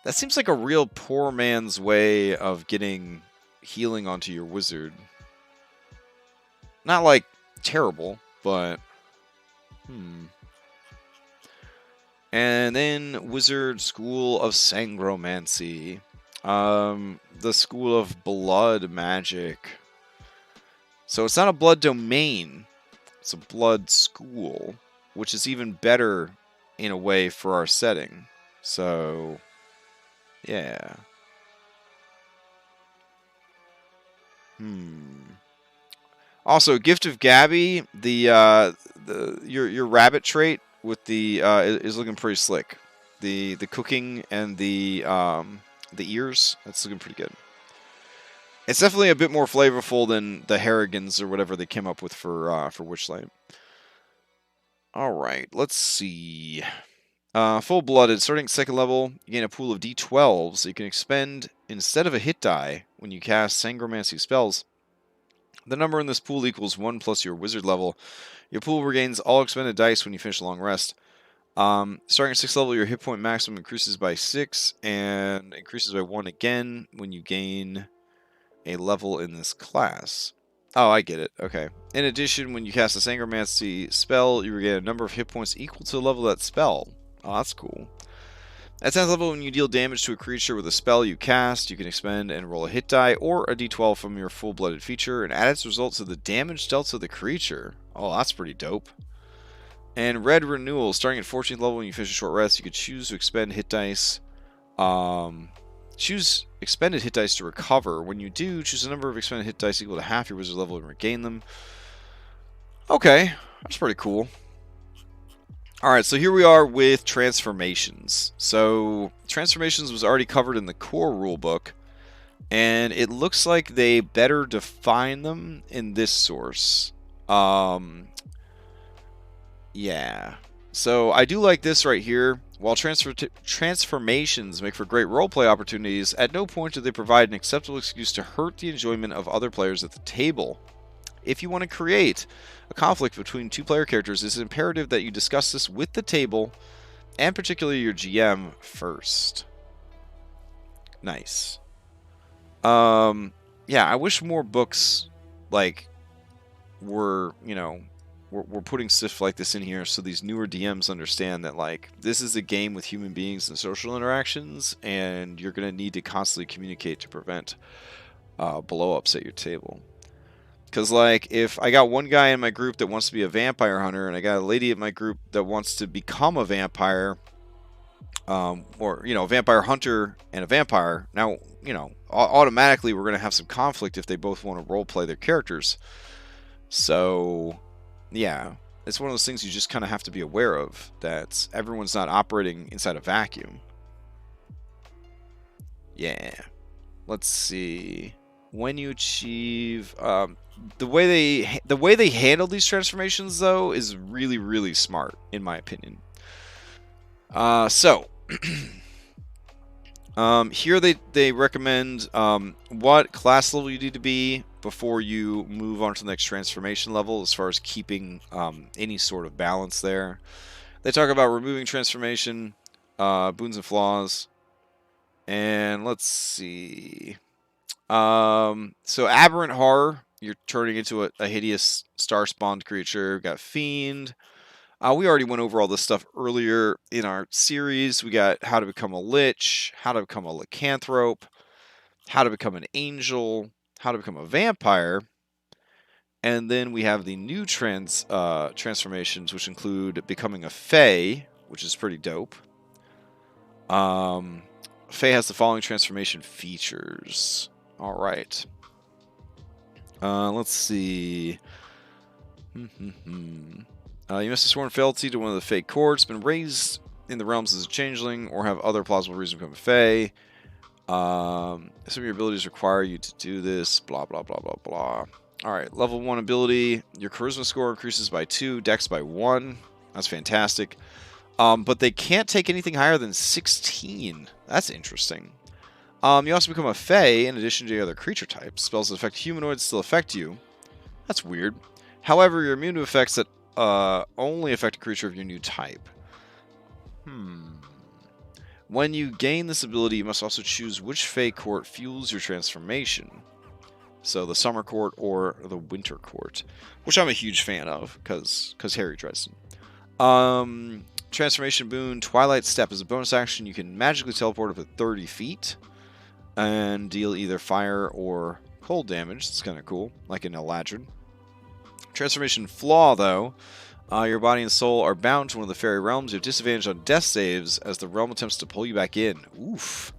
That seems like a real poor man's way of getting healing onto your wizard. Not like terrible, but... And then Wizard School of Sangromancy. The School of Blood Magic. So it's not a blood domain. It's a blood school, which is even better in a way for our setting. So, yeah. Also, Gift of Gabby, your rabbit trait with the is looking pretty slick. The cooking and the ears, that's looking pretty good. It's definitely a bit more flavorful than the Harrigans or whatever they came up with for Witchlight. All right, let's see. Full-blooded, starting at 2nd level, you gain a pool of d12s so you can expend instead of a hit die when you cast Sangromancy spells. The number in this pool equals 1 plus your wizard level. Your pool regains all expended dice when you finish a long rest. Starting at 6th level, your hit point maximum increases by 6 and increases by 1 again when you gain a level in this class. Oh, I get it. Okay. In addition, when you cast a Sangromancy spell, you regain a number of hit points equal to the level of that spell. Oh, that's cool. At 10th level, when you deal damage to a creature with a spell you cast, you can expend and roll a hit die or a d12 from your full-blooded feature and add its results to the damage dealt to the creature. Oh, that's pretty dope. And Red Renewal, starting at 14th level when you finish a short rest, you could choose to expend hit dice. Choose expended hit dice to recover. When you do, choose a number of expended hit dice equal to half your wizard level and regain them. Okay, that's pretty cool. Alright, so here we are with transformations. So, transformations was already covered in the core rulebook, and it looks like they better define them in this source. Yeah. So, I do like this right here. While transformations make for great roleplay opportunities, at no point do they provide an acceptable excuse to hurt the enjoyment of other players at the table. If you want to create a conflict between 2 player characters, it's imperative that you discuss this with the table, and particularly your GM, first. Nice. Yeah, I wish more books, like, were putting stuff like this in here so these newer DMs understand that, like, this is a game with human beings and social interactions, and you're going to need to constantly communicate to prevent blow-ups at your table. Because, like, if I got one guy in my group that wants to be a vampire hunter, and I got a lady in my group that wants to become a vampire, or, a vampire hunter and a vampire, now, automatically we're going to have some conflict if they both want to roleplay their characters. So, yeah, it's one of those things you just kind of have to be aware of, that everyone's not operating inside a vacuum. Yeah. Let's see. When you achieve... The way they handle these transformations, though, is really, really smart, in my opinion. Here they recommend what class level you need to be before you move on to the next transformation level, as far as keeping any sort of balance there. They talk about removing transformation, boons and flaws, And let's see. So Aberrant Horror, you're turning into a hideous star-spawned creature. We've got Fiend. We already went over all this stuff earlier in our series. We got how to become a Lich, how to become a Lycanthrope, how to become an Angel, how to become a Vampire. And then we have the new transformations, which include becoming a Fae, which is pretty dope. Fae has the following transformation features. All right. Let's see. You must have sworn fealty to one of the Fae courts, been raised in the realms as a changeling, or have other plausible reason to become a Fae. Some of your abilities require you to do this. Blah, blah, blah, blah, blah. All right. Level 1 ability. Your charisma score increases by 2, dex by 1. That's fantastic. But they can't take anything higher than 16. That's interesting. You also become a Fae in addition to the other creature types. Spells that affect humanoids still affect you. That's weird. However, you're immune to effects that only affect a creature of your new type. When you gain this ability, you must also choose which Fae court fuels your transformation. So the Summer Court or the Winter Court, which I'm a huge fan of because Harry Dresden. Transformation boon, Twilight Step. As a bonus action, you can magically teleport up to 30 feet and deal either fire or cold damage. That's kind of cool, like in Eladrin. Transformation flaw, though. Your body and soul are bound to one of the fairy realms. You have disadvantage on death saves as the realm attempts to pull you back in. Oof.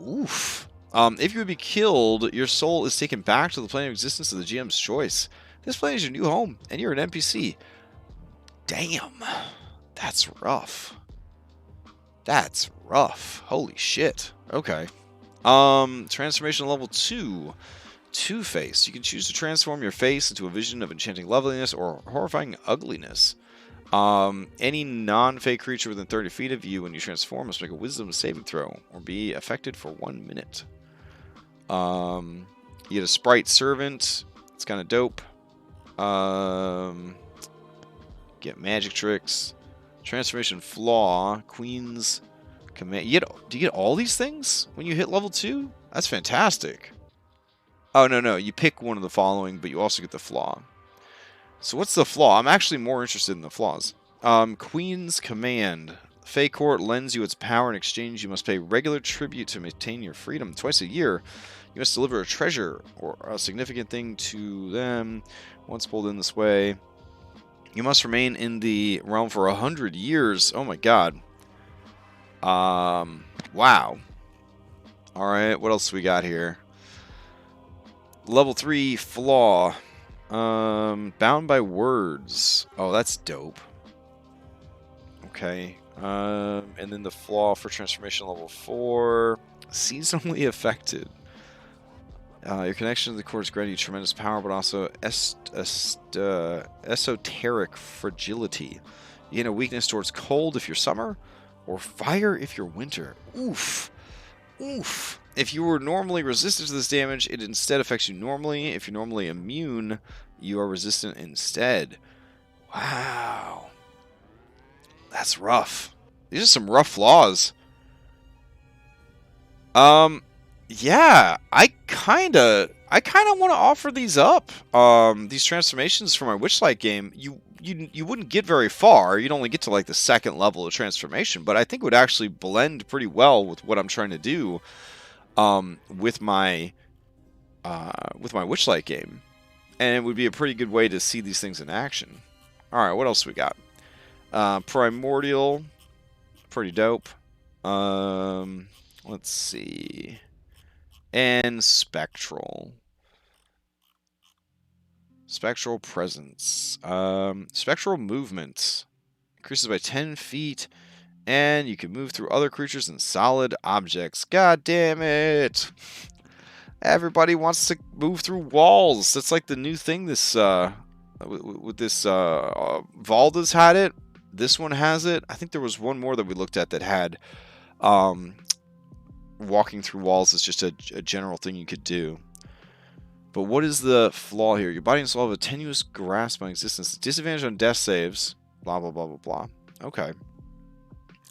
Oof. If you would be killed, your soul is taken back to the plane of existence of the GM's choice. This plane is your new home, and you're an NPC. Damn. That's rough. That's rough. Holy shit. Okay. Transformation level 2. Two-Face. You can choose to transform your face into a vision of enchanting loveliness or horrifying ugliness. Any non-Fae creature within 30 feet of you when you transform must make a wisdom saving throw or be affected for 1 minute. You get a Sprite Servant. It's kind of dope. Get magic tricks. Transformation flaw. Queen's command. Do you get all these things when you hit level 2? That's fantastic. Oh, no. You pick one of the following, but you also get the flaw. So what's the flaw? I'm actually more interested in the flaws. Queen's Command. Fae Court lends you its power. In exchange, you must pay regular tribute to maintain your freedom. Twice a year, you must deliver a treasure or a significant thing to them. Once pulled in this way, you must remain in the realm for 100 years. Oh my god. Wow. Alright, what else we got here? Level 3 flaw. Bound by words. Oh, that's dope. Okay. And then the flaw for transformation level 4. Seasonally affected. Your connection to the courts grant you tremendous power, but also esoteric fragility. You gain a weakness towards cold if you're summer, or fire if you're winter. Oof. Oof. If you were normally resistant to this damage, it instead affects you normally. If you're normally immune, you are resistant instead. Wow. That's rough. These are some rough flaws. Yeah, I kinda want to offer these up. These transformations for my Witchlight game, you wouldn't get very far. You'd only get to like the second level of transformation, but I think it would actually blend pretty well with what I'm trying to do with my Witchlight game, and it would be a pretty good way to see these things in action. All right, what else we got? Primordial, pretty dope. Let's see. And Spectral. Spectral Presence. Spectral Movement. Increases by 10 feet. And you can move through other creatures and solid objects. God damn it! Everybody wants to move through walls. That's like the new thing this, with this, Valda's had it. This one has it. I think there was one more that we looked at that had, walking through walls is just a general thing you could do. But what is the flaw here? Your body and soul have a tenuous grasp on existence. Disadvantage on death saves. Blah, blah, blah, blah, blah. Okay.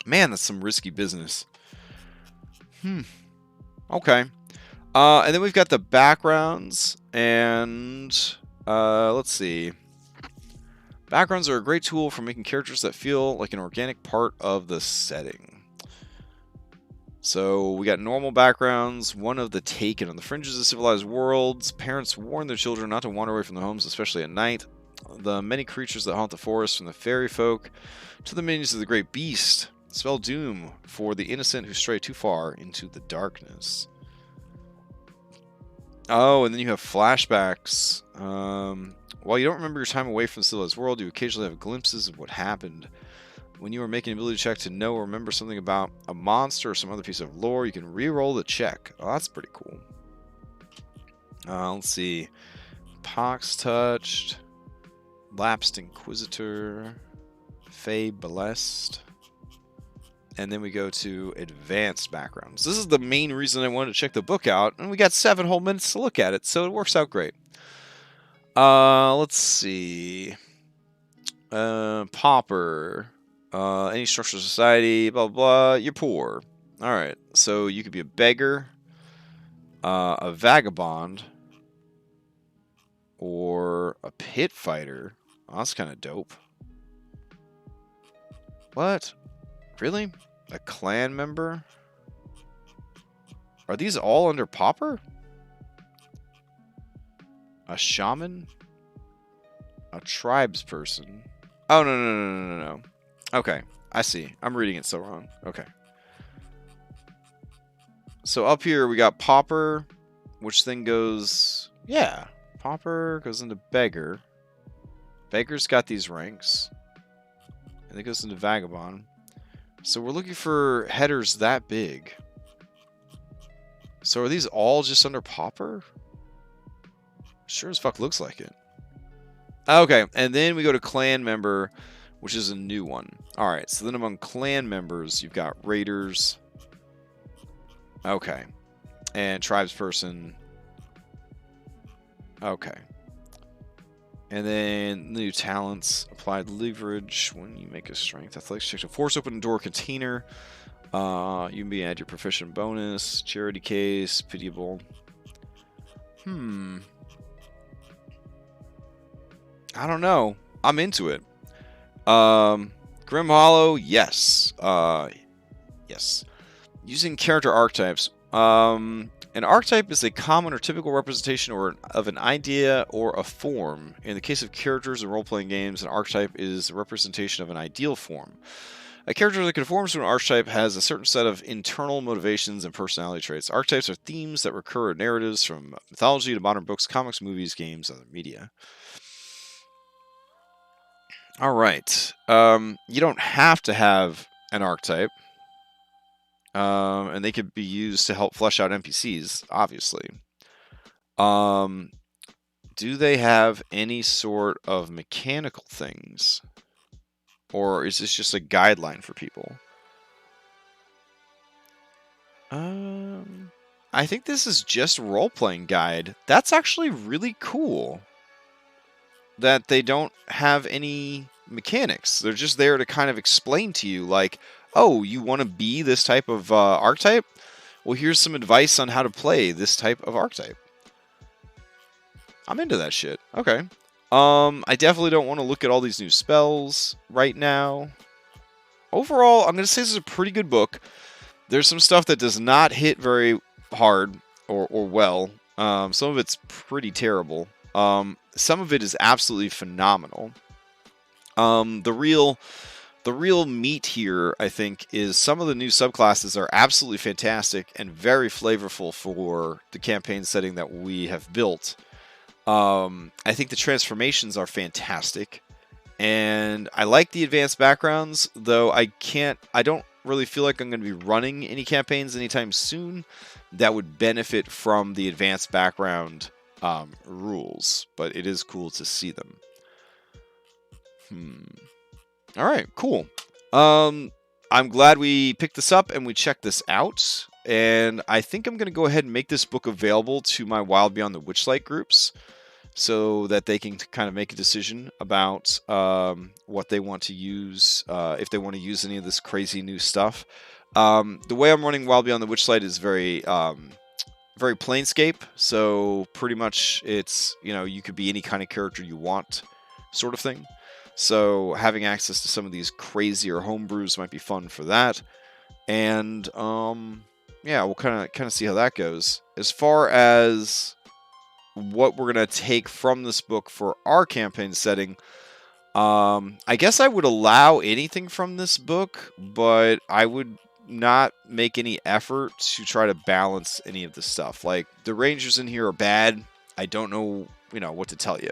Man, that's some risky business. Okay. And then we've got the backgrounds, and let's see. Backgrounds are a great tool for making characters that feel like an organic part of the setting. So we got normal backgrounds, one of the taken on the fringes of civilized worlds. Parents warn their children not to wander away from their homes, especially at night. The many creatures that haunt the forest, from the fairy folk to the minions of the great beast, spell doom for the innocent who stray too far into the darkness. Oh, and then you have flashbacks. While you don't remember your time away from the civilized world, you occasionally have glimpses of what happened. When you are making an ability check to know or remember something about a monster or some other piece of lore, you can re-roll the check. Oh, that's pretty cool. Let's see. Pox Touched. Lapsed Inquisitor. Fey Blessed. And then we go to advanced backgrounds. This is the main reason I wanted to check the book out, and we got 7 whole minutes to look at it, so it works out great. Let's see. Pauper. Any structural society, blah, blah, blah. You're poor. Alright, so you could be a beggar, a vagabond, or a pit fighter. Oh, that's kind of dope. What? Really? A clan member? Are these all under Pauper? A shaman? A tribes person? Oh, no. Okay, I see. I'm reading it so wrong. Okay. So up here we got Pauper, which then goes... Yeah, Pauper goes into Beggar. Beggar's got these ranks. And it goes into Vagabond. So we're looking for headers that big. So are these all just under Pauper? Sure as fuck looks like it. Okay, and then we go to clan member, which is a new one. Alright, so then among clan members, you've got raiders. Okay. And tribesperson. Okay. And then new talents, applied leverage when you make a strength athletics check to force open a door container. You can be add your proficient bonus, charity case, pitiable. I don't know. I'm into it. Grimhollow, yes. Yes. Using character archetypes. An archetype is a common or typical representation of an idea or a form. In the case of characters in role-playing games, an archetype is a representation of an ideal form. A character that conforms to an archetype has a certain set of internal motivations and personality traits. Archetypes are themes that recur in narratives from mythology to modern books, comics, movies, games, and other media. Alright. You don't have to have an archetype. And they could be used to help flesh out NPCs, obviously. Do they have any sort of mechanical things? Or is this just a guideline for people? I think this is just a role-playing guide. That's actually really cool. That they don't have any mechanics. They're just there to kind of explain to you, like, oh, you want to be this type of archetype? Well, here's some advice on how to play this type of archetype. I'm into that shit. Okay. I definitely don't want to look at all these new spells right now. Overall, I'm going to say this is a pretty good book. There's some stuff that does not hit very hard or well. Some of it's pretty terrible. Some of it is absolutely phenomenal. The real meat here, I think, is some of the new subclasses are absolutely fantastic and very flavorful for the campaign setting that we have built. I think the transformations are fantastic, and I like the advanced backgrounds, though I don't really feel like I'm going to be running any campaigns anytime soon that would benefit from the advanced background rules, but it is cool to see them. Alright, cool. I'm glad we picked this up and we checked this out, and I think I'm going to go ahead and make this book available to my Wild Beyond the Witchlight groups. so that they can kind of make a decision about what they want to use, if they want to use any of this crazy new stuff. The way I'm running Wild Beyond the Witchlight is very Planescape, so pretty much it's, you could be any kind of character you want, sort of thing. So having access to some of these crazier homebrews might be fun for that. And yeah, we'll kind of see how that goes. As far as what we're gonna take from this book for our campaign setting, I guess I would allow anything from this book, but I would not make any effort to try to balance any of the stuff. Like, the Rangers in here are bad. I don't know, what to tell you.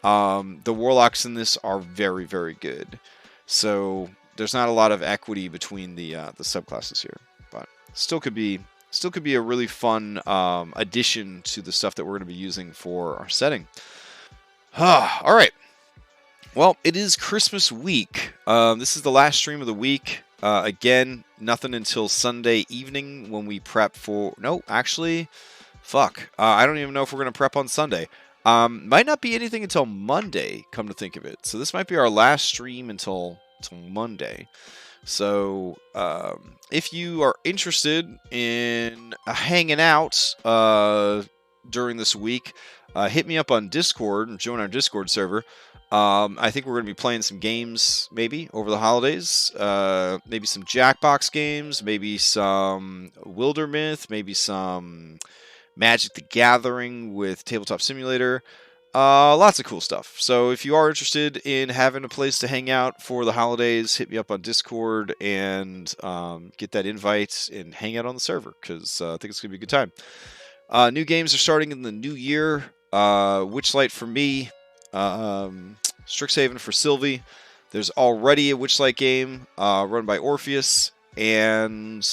The Warlocks in this are very, very good. So there's not a lot of equity between the subclasses here, but still could be a really fun addition to the stuff that we're going to be using for our setting. All right. Well, it is Christmas week. This is the last stream of the week. Again, nothing until Sunday evening when we prep for... No, actually, fuck. I don't even know if we're going to prep on Sunday. Might not be anything until Monday, come to think of it. So this might be our last stream until Monday. So if you are interested in hanging out during this week, hit me up on Discord and join our Discord server. I think we're going to be playing some games, maybe, over the holidays. Maybe some Jackbox games, maybe some Wildermyth, maybe some Magic the Gathering with Tabletop Simulator. Lots of cool stuff. So if you are interested in having a place to hang out for the holidays, hit me up on Discord and get that invite and hang out on the server, because I think it's going to be a good time. New games are starting in the new year. Witchlight for me. Strixhaven for Sylvie. There's already a Witchlight game run by Orpheus, and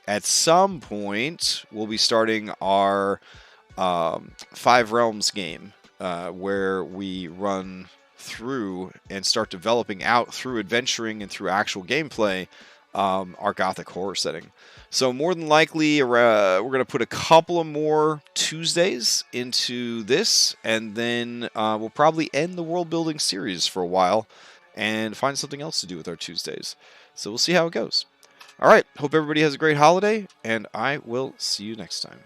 at some point we'll be starting our Five Realms game, where we run through and start developing out through adventuring and through actual gameplay our Gothic Horror setting. So more than likely, we're going to put a couple of more Tuesdays into this, and then we'll probably end the world building series for a while and find something else to do with our Tuesdays. So we'll see how it goes. All right, hope everybody has a great holiday, and I will see you next time.